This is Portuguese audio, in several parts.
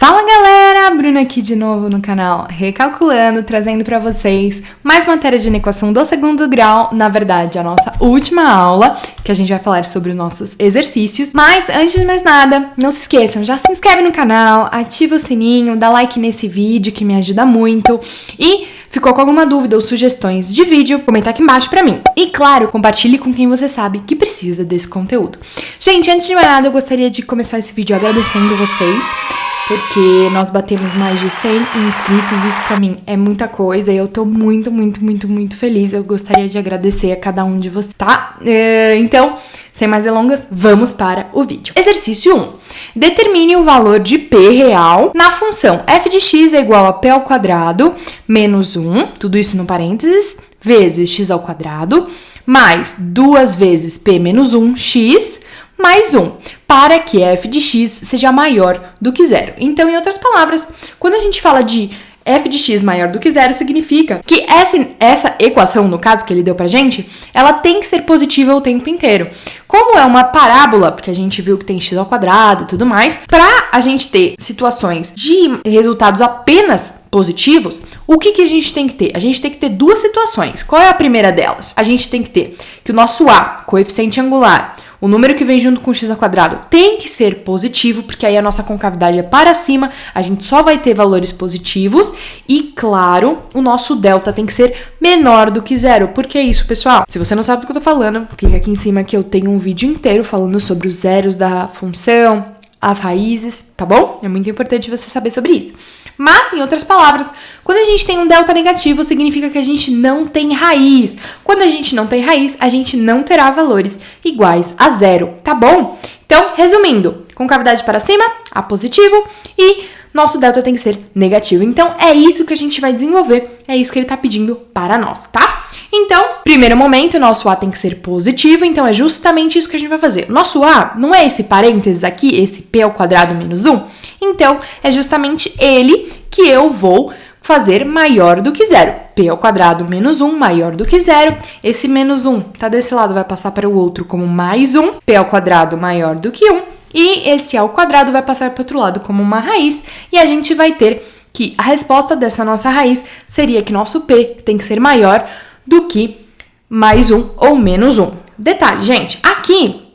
Fala galera, Bruna aqui de novo no canal Recalculando, trazendo pra vocês mais matéria de inequação do segundo grau, na verdade a nossa última aula, que a gente vai falar sobre os nossos exercícios. Mas antes de mais nada, não se esqueçam, já se inscreve no canal, ativa o sininho, dá like nesse vídeo que me ajuda muito e ficou com alguma dúvida ou sugestões de vídeo, comenta aqui embaixo pra mim. E claro, compartilhe com quem você sabe que precisa desse conteúdo. Gente, antes de mais nada, eu gostaria de começar esse vídeo agradecendo vocês, porque nós batemos mais de 100 inscritos, isso pra mim é muita coisa e eu tô muito feliz. Eu gostaria de agradecer a cada um de vocês, tá? Então, sem mais delongas, vamos para o vídeo. Exercício 1. Determine o valor de P real na função f de x é igual a P ao quadrado menos 1, tudo isso no parênteses, vezes x ao quadrado, mais 2 vezes P menos 1, x, mais 1, para que f de x seja maior do que zero. Então, em outras palavras, quando a gente fala de f de x maior do que zero, significa que essa equação, no caso que ele deu pra gente, ela tem que ser positiva o tempo inteiro. Como é uma parábola, porque a gente viu que tem x ao quadrado e tudo mais, pra a gente ter situações de resultados apenas positivos, o que a gente tem que ter? A gente tem que ter duas situações. Qual é a primeira delas? A gente tem que ter que o nosso a, coeficiente angular, o número que vem junto com x ao quadrado tem que ser positivo, porque aí a nossa concavidade é para cima, a gente só vai ter valores positivos. E, claro, o nosso delta tem que ser menor do que zero. Por que isso, pessoal? Se você não sabe do que eu tô falando, clica aqui em cima que eu tenho um vídeo inteiro falando sobre os zeros da função, as raízes, tá bom? É muito importante você saber sobre isso. Mas, em outras palavras, quando a gente tem um delta negativo, significa que a gente não tem raiz. Quando a gente não tem raiz, a gente não terá valores iguais a zero, tá bom? Então, resumindo, concavidade para cima, A positivo, e nosso delta tem que ser negativo. Então, é isso que a gente vai desenvolver, é isso que ele tá pedindo para nós, tá? Então, primeiro momento, nosso A tem que ser positivo, então é justamente isso que a gente vai fazer. Nosso A não é esse parênteses aqui, esse P ao quadrado menos 1? Então, é justamente ele que eu vou fazer maior do que zero. P ao quadrado menos 1 maior do que zero. Esse menos 1 tá desse lado, vai passar para o outro como mais 1. P ao quadrado maior do que 1. E esse A ao quadrado vai passar para o outro lado como uma raiz. E a gente vai ter que a resposta dessa nossa raiz seria que nosso P tem que ser maior do que mais 1 ou menos 1. Detalhe, gente, aqui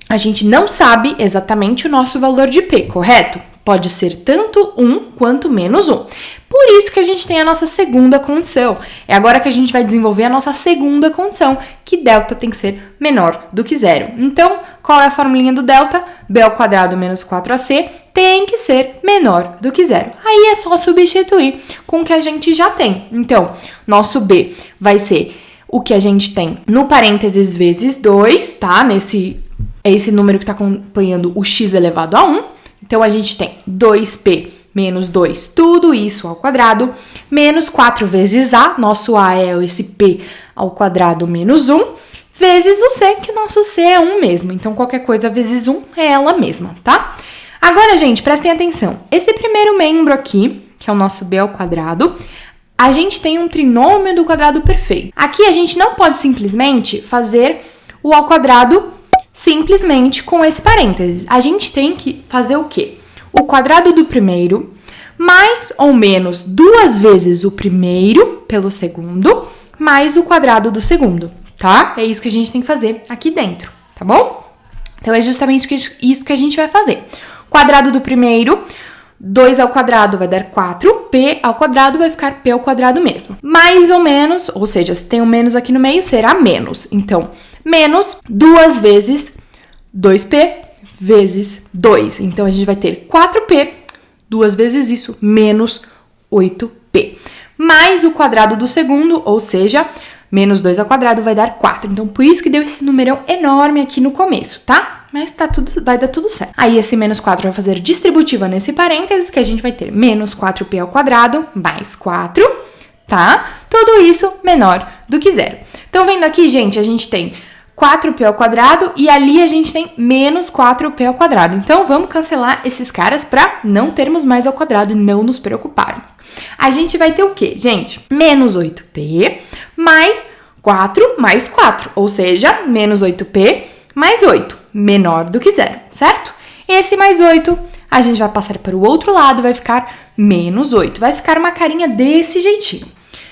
a gente não sabe exatamente o nosso valor de P, correto? Pode ser tanto 1 quanto menos 1. Por isso que a gente tem a nossa segunda condição. É agora que a gente vai desenvolver a nossa segunda condição, que delta tem que ser menor do que zero. Então, qual é a formulinha do delta? B ao quadrado menos 4AC tem que ser menor do que zero. Aí é só substituir com o que a gente já tem. Então, nosso B vai ser o que a gente tem no parênteses vezes 2, tá? É esse número que está acompanhando o x elevado a 1. Então, a gente tem 2P menos 2, tudo isso ao quadrado, menos 4 vezes A, nosso A é esse P ao quadrado menos 1, vezes o C, que o nosso C é 1 mesmo. Então, qualquer coisa vezes 1 é ela mesma, tá? Agora, gente, prestem atenção. Esse primeiro membro aqui, que é o nosso B ao quadrado, a gente tem um trinômio do quadrado perfeito. Aqui, a gente não pode simplesmente fazer o ao quadrado simplesmente com esse parênteses. A gente tem que fazer o quê? O quadrado do primeiro mais ou menos 2 vezes o primeiro pelo segundo mais o quadrado do segundo, tá? É isso que a gente tem que fazer aqui dentro, tá bom? Então, é justamente isso que a gente vai fazer. Quadrado do primeiro, 2 ao quadrado vai dar 4, P ao quadrado vai ficar P ao quadrado mesmo. Mais ou menos, ou seja, se tem um menos aqui no meio, será menos. Então, menos 2 vezes 2P vezes 2. Então, a gente vai ter 4P, 2 vezes isso, menos 8P. Mais o quadrado do segundo, ou seja, menos 2 ao quadrado vai dar 4. Então, por isso que deu esse numerão enorme aqui no começo, tá? Mas vai dar tudo certo. Aí, esse menos 4 vai fazer distributiva nesse parênteses, que a gente vai ter menos 4P ao quadrado mais 4, tá? Tudo isso menor do que zero. Então, vendo aqui, gente, a gente tem 4P ao quadrado e ali a gente tem menos 4P ao quadrado. Então, vamos cancelar esses caras para não termos mais ao quadrado e não nos preocuparmos. A gente vai ter o quê, gente? Menos 8P mais 4 mais 4, ou seja, menos 8P mais 8, menor do que zero, certo? Esse mais 8 a gente vai passar para o outro lado, vai ficar menos 8. Vai ficar uma carinha desse jeitinho.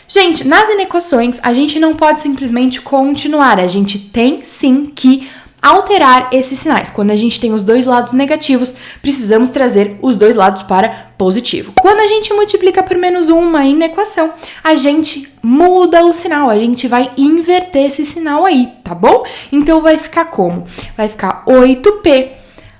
Gente, nas inequações, a gente não pode simplesmente continuar, a gente tem sim que alterar esses sinais. Quando a gente tem os dois lados negativos, precisamos trazer os dois lados para positivo. Quando a gente multiplica por menos 1 uma inequação, a gente muda o sinal, a gente vai inverter esse sinal aí, tá bom? Então vai ficar como? Vai ficar 8p,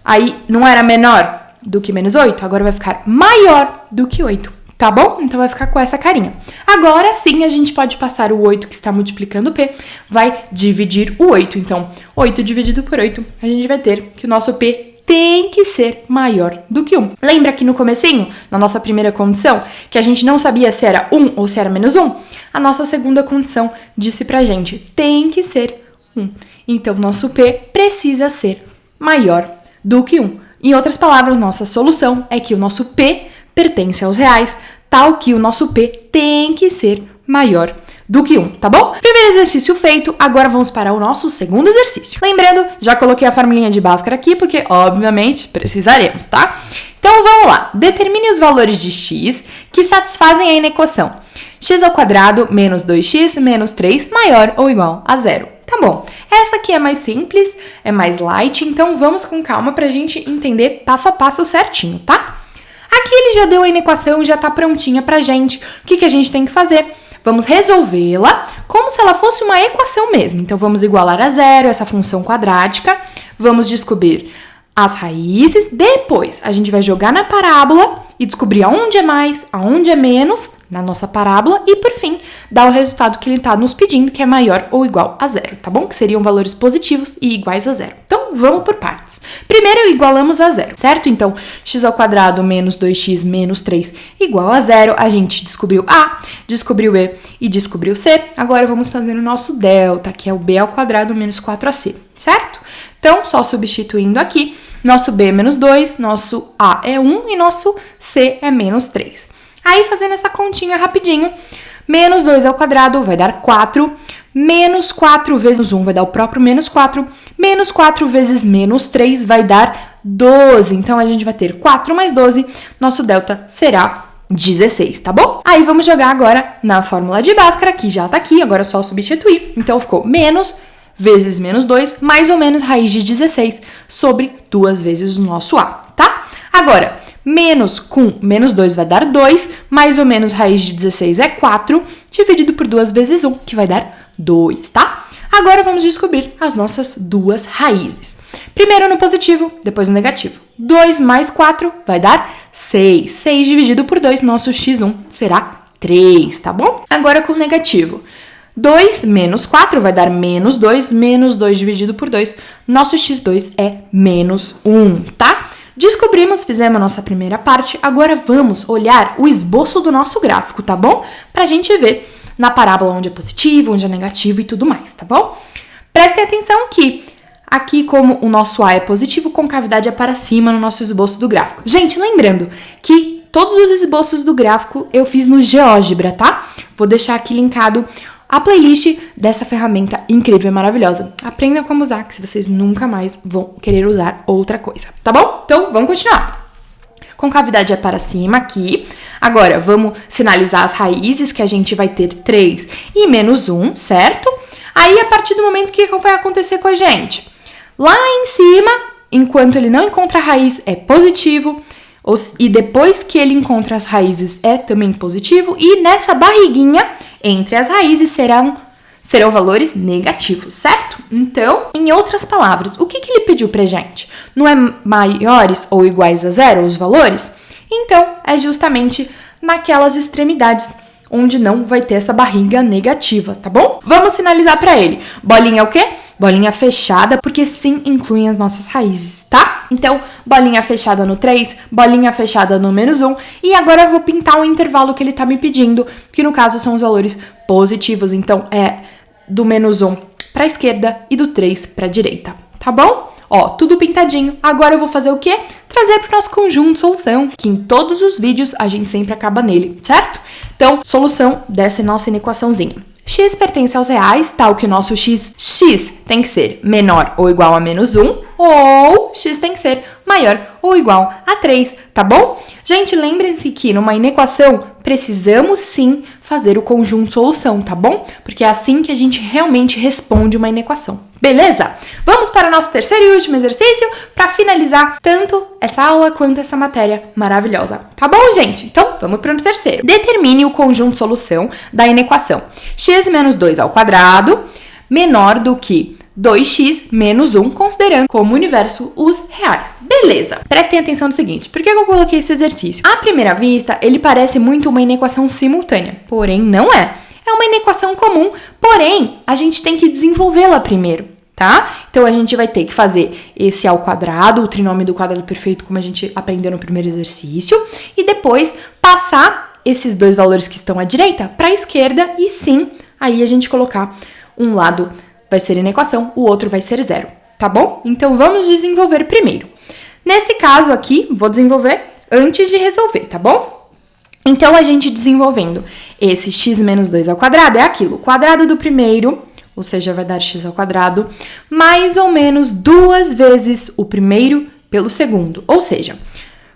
aí não era menor do que menos 8, agora vai ficar maior do que 8. Tá bom? Então vai ficar com essa carinha. Agora sim, a gente pode passar o 8 que está multiplicando P, vai dividir o 8. Então, 8 dividido por 8, a gente vai ter que o nosso P tem que ser maior do que 1. Lembra que no comecinho, na nossa primeira condição, que a gente não sabia se era 1 ou se era menos 1? A nossa segunda condição disse pra gente, tem que ser 1. Então, nosso P precisa ser maior do que 1. Em outras palavras, nossa solução é que o nosso P pertence aos reais, tal que o nosso P tem que ser maior do que 1, tá bom? Primeiro exercício feito, agora vamos para o nosso segundo exercício. Lembrando, já coloquei a formulinha de Bhaskara aqui, porque, obviamente, precisaremos, tá? Então, vamos lá. Determine os valores de x que satisfazem a inequação. X ao quadrado menos 2x menos 3 maior ou igual a 0. Tá bom. Essa aqui é mais simples, é mais light, então vamos com calma pra gente entender passo a passo certinho, tá? Aqui ele já deu a inequação, já tá prontinha pra gente. O que a gente tem que fazer? Vamos resolvê-la como se ela fosse uma equação mesmo. Então, vamos igualar a 0 essa função quadrática. Vamos descobrir as raízes. Depois, a gente vai jogar na parábola e descobrir aonde é mais, aonde é menos na nossa parábola. E, por fim, dar o resultado que ele tá nos pedindo, que é maior ou igual a 0, tá bom? Que seriam valores positivos e iguais a 0. Então, vamos por partes. Primeiro, igualamos a 0, certo? Então, x ao quadrado menos 2x menos 3 igual a 0. A gente descobriu A, descobriu E e descobriu C. Agora, vamos fazer o nosso delta, que é o b ao quadrado menos 4ac, certo? Então, só substituindo aqui, nosso b é menos 2, nosso A é 1 e nosso C é menos 3. Aí, fazendo essa continha rapidinho, menos 2 ao quadrado vai dar 4, menos 4 vezes 1 vai dar o próprio menos 4, menos 4 vezes menos 3 vai dar 12. Então, a gente vai ter 4 mais 12, nosso delta será 16, tá bom? Aí, vamos jogar agora na fórmula de Bhaskara, que já tá aqui, agora é só substituir. Então, ficou menos vezes menos 2, mais ou menos raiz de 16 sobre 2 vezes o nosso A, tá? Agora, menos com menos 2 vai dar 2, mais ou menos raiz de 16 é 4, dividido por 2 vezes 1, que vai dar 2, tá? Agora vamos descobrir as nossas duas raízes. Primeiro no positivo, depois no negativo. 2 mais 4 vai dar 6. 6 dividido por 2, nosso x1 será 3, tá bom? Agora com o negativo. 2 menos 4 vai dar menos 2, menos 2 dividido por 2, nosso x2 é menos 1, tá? Descobrimos, fizemos a nossa primeira parte, agora vamos olhar o esboço do nosso gráfico, tá bom? Pra gente ver na parábola onde é positivo, onde é negativo e tudo mais, tá bom? Prestem atenção que aqui, como o nosso A é positivo, concavidade é para cima no nosso esboço do gráfico. Gente, lembrando que todos os esboços do gráfico eu fiz no GeoGebra, tá? Vou deixar aqui linkado a playlist dessa ferramenta incrível e maravilhosa. Aprendam como usar, que vocês nunca mais vão querer usar outra coisa, tá bom? Então, vamos continuar. Concavidade é para cima aqui. Agora, vamos sinalizar as raízes, que a gente vai ter 3 e menos 1, certo? Aí, a partir do momento que vai acontecer com a gente? Lá em cima, enquanto ele não encontra a raiz, é positivo. E depois que ele encontra as raízes, é também positivo. E nessa barriguinha, entre as raízes, serão valores negativos, certo? Então, em outras palavras, o que ele pediu pra gente? Não é maiores ou iguais a 0 os valores? Então, é justamente naquelas extremidades onde não vai ter essa barriga negativa, tá bom? Vamos sinalizar pra ele. Bolinha é o quê? Bolinha fechada, porque sim incluem as nossas raízes, tá? Então, bolinha fechada no 3, bolinha fechada no menos 1. E agora eu vou pintar o intervalo que ele tá me pedindo, que no caso são os valores positivos. Então, é do menos 1 pra esquerda e do 3 pra direita, tá bom? Ó, tudo pintadinho. Agora eu vou fazer o quê? Trazer pro nosso conjunto solução, que em todos os vídeos a gente sempre acaba nele, certo? Então, solução dessa nossa inequaçãozinha. x pertence aos reais, tal que o nosso x tem que ser menor ou igual a menos 1, ou x tem que ser maior ou igual a 3, tá bom? Gente, lembrem-se que numa inequação precisamos sim fazer o conjunto solução, tá bom? Porque é assim que a gente realmente responde uma inequação. Beleza? Vamos para o nosso terceiro e último exercício para finalizar tanto essa aula quanto essa matéria maravilhosa. Tá bom, gente? Então, vamos para o terceiro. Determine o conjunto solução da inequação x menos 2 ao quadrado menor do que 2x menos 1, considerando como universo os reais. Beleza. Prestem atenção no seguinte, por que eu coloquei esse exercício? À primeira vista, ele parece muito uma inequação simultânea, porém não é. É uma inequação comum, porém a gente tem que desenvolvê-la primeiro, tá? Então a gente vai ter que fazer esse ao quadrado, o trinômio do quadrado perfeito, como a gente aprendeu no primeiro exercício, e depois passar esses dois valores que estão à direita para a esquerda e sim, aí a gente colocar um lado vai ser inequação, o outro vai ser zero, tá bom? Então, vamos desenvolver primeiro. Nesse caso aqui, vou desenvolver antes de resolver, tá bom? Então, a gente desenvolvendo esse x menos 2 ao quadrado é aquilo, o quadrado do primeiro, ou seja, vai dar x ao quadrado, mais ou menos 2 vezes o primeiro pelo segundo, ou seja,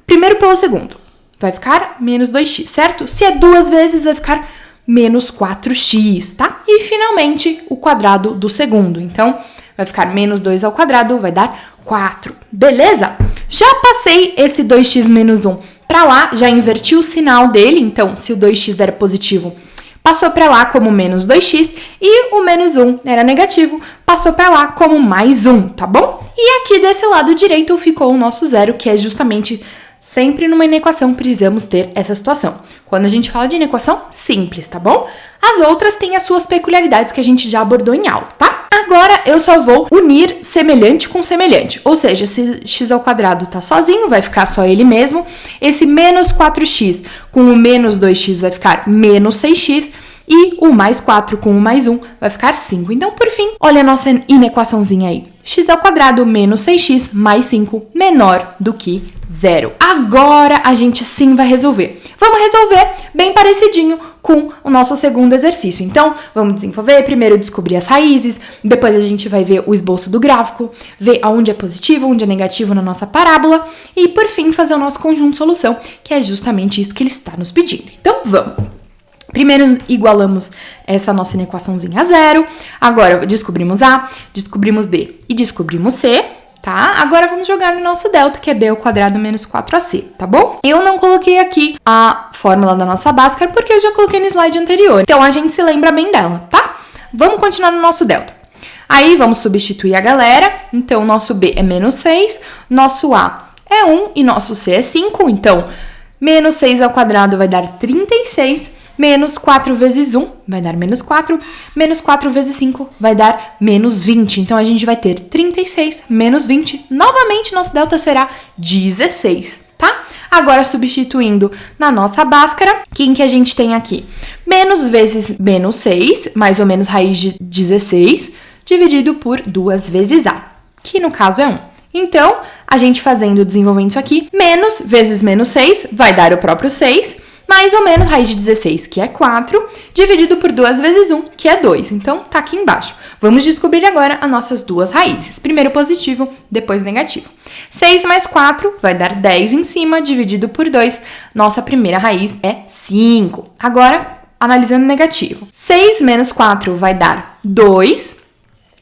primeiro pelo segundo, vai ficar menos 2x, certo? Se é 2 vezes, vai ficar menos 4x, tá? E, finalmente, o quadrado do segundo. Então, vai ficar menos 2 ao quadrado, vai dar 4. Beleza? Já passei esse 2x menos 1 para lá, já inverti o sinal dele. Então, se o 2x era positivo, passou para lá como menos 2x. E o menos 1 era negativo, passou para lá como mais 1, tá bom? E aqui desse lado direito ficou o nosso zero, que é justamente... Sempre numa inequação precisamos ter essa situação. Quando a gente fala de inequação simples, tá bom? As outras têm as suas peculiaridades que a gente já abordou em aula, tá? Agora eu só vou unir semelhante com semelhante. Ou seja, se x ao quadrado tá sozinho, vai ficar só ele mesmo. Esse menos 4x com o menos 2x vai ficar menos 6x. E o mais 4 com o mais 1 vai ficar 5. Então, por fim, olha a nossa inequaçãozinha aí. X ao quadrado menos 6x mais 5 menor do que 0. Agora a gente sim vai resolver. Vamos resolver bem parecidinho com o nosso segundo exercício. Então, vamos desenvolver, primeiro descobrir as raízes, depois a gente vai ver o esboço do gráfico, ver aonde é positivo, onde é negativo na nossa parábola e, por fim, fazer o nosso conjunto de solução, que é justamente isso que ele está nos pedindo. Então, vamos! Primeiro, igualamos essa nossa inequaçãozinha a zero. Agora, descobrimos A, descobrimos B e descobrimos C, tá? Agora, vamos jogar no nosso delta, que é B ao quadrado menos 4AC, tá bom? Eu não coloquei aqui a fórmula da nossa Bhaskara, porque eu já coloquei no slide anterior. Então, a gente se lembra bem dela, tá? Vamos continuar no nosso delta. Aí, vamos substituir a galera. Então, nosso B é menos 6, nosso A é 1 e nosso C é 5. Então, menos 6 ao quadrado vai dar 36. Menos 4 vezes 1 vai dar menos 4. Menos 4 vezes 5 vai dar menos 20. Então, a gente vai ter 36 menos 20. Novamente, nosso delta será 16, tá? Agora, substituindo na nossa Bhaskara, quem que a gente tem aqui? Menos vezes menos 6, mais ou menos raiz de 16, dividido por 2 vezes A, que no caso é 1. Então, a gente fazendo, desenvolvendo isso aqui, menos vezes menos 6 vai dar o próprio 6, mais ou menos raiz de 16, que é 4, dividido por 2 vezes 1, que é 2. Então, tá aqui embaixo. Vamos descobrir agora as nossas duas raízes. Primeiro positivo, depois negativo. 6 mais 4 vai dar 10 em cima, dividido por 2. Nossa primeira raiz é 5. Agora, analisando negativo. 6 menos 4 vai dar 2.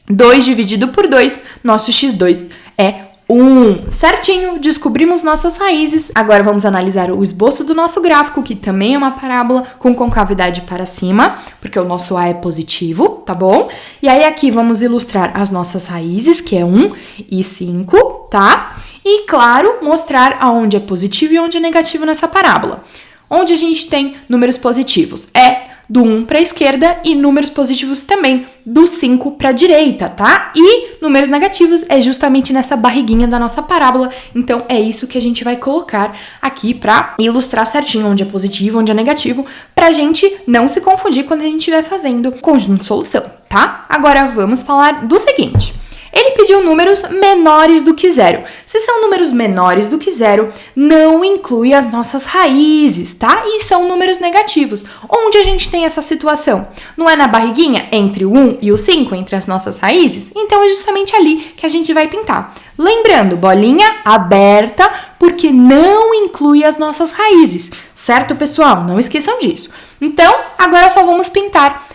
2 dividido por 2, nosso x2 é 1. Certinho, descobrimos nossas raízes. Agora vamos analisar o esboço do nosso gráfico, que também é uma parábola com concavidade para cima, porque o nosso A é positivo, tá bom? E aí aqui vamos ilustrar as nossas raízes, que é 1 e 5, tá? E, claro, mostrar aonde é positivo e onde é negativo nessa parábola. Onde a gente tem números positivos é do 1 para a esquerda e números positivos também do 5 para a direita, tá? E números negativos é justamente nessa barriguinha da nossa parábola. Então, é isso que a gente vai colocar aqui para ilustrar certinho onde é positivo, onde é negativo, para a gente não se confundir quando a gente estiver fazendo conjunto de solução, tá? Agora, vamos falar do seguinte. Ele pediu números menores do que zero. Se são números menores do que zero, não inclui as nossas raízes, tá? E são números negativos. Onde a gente tem essa situação? Não é na barriguinha entre o 1 e o 5, entre as nossas raízes? Então é justamente ali que a gente vai pintar. Lembrando, bolinha aberta, porque não inclui as nossas raízes, certo, pessoal? Não esqueçam disso. Então, agora só vamos pintar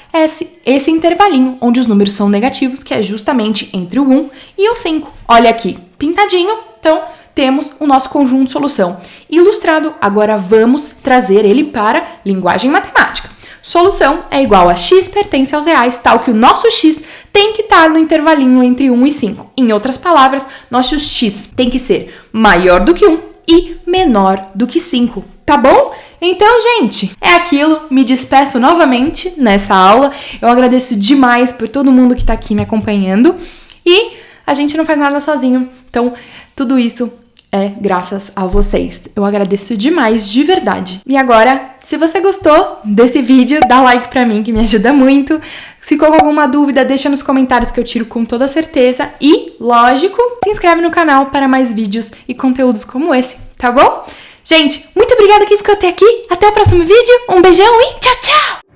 esse intervalinho, onde os números são negativos, que é justamente entre o 1 e o 5. Olha aqui, pintadinho. Então, temos o nosso conjunto de solução ilustrado. Agora vamos trazer ele para linguagem matemática. Solução é igual a x pertence aos reais, tal que o nosso x tem que estar no intervalinho entre 1 e 5. Em outras palavras, nosso x tem que ser maior do que 1 e menor do que 5, tá bom? Então, gente, é aquilo. Me despeço novamente nessa aula. Eu agradeço demais por todo mundo que tá aqui me acompanhando. E a gente não faz nada sozinho. Então, tudo isso é graças a vocês. Eu agradeço demais, de verdade. E agora, se você gostou desse vídeo, dá like pra mim, que me ajuda muito. Se ficou com alguma dúvida, deixa nos comentários que eu tiro com toda certeza. E, lógico, se inscreve no canal para mais vídeos e conteúdos como esse, tá bom? Gente, muito obrigada quem ficou até aqui. Até o próximo vídeo. Um beijão e tchau, tchau!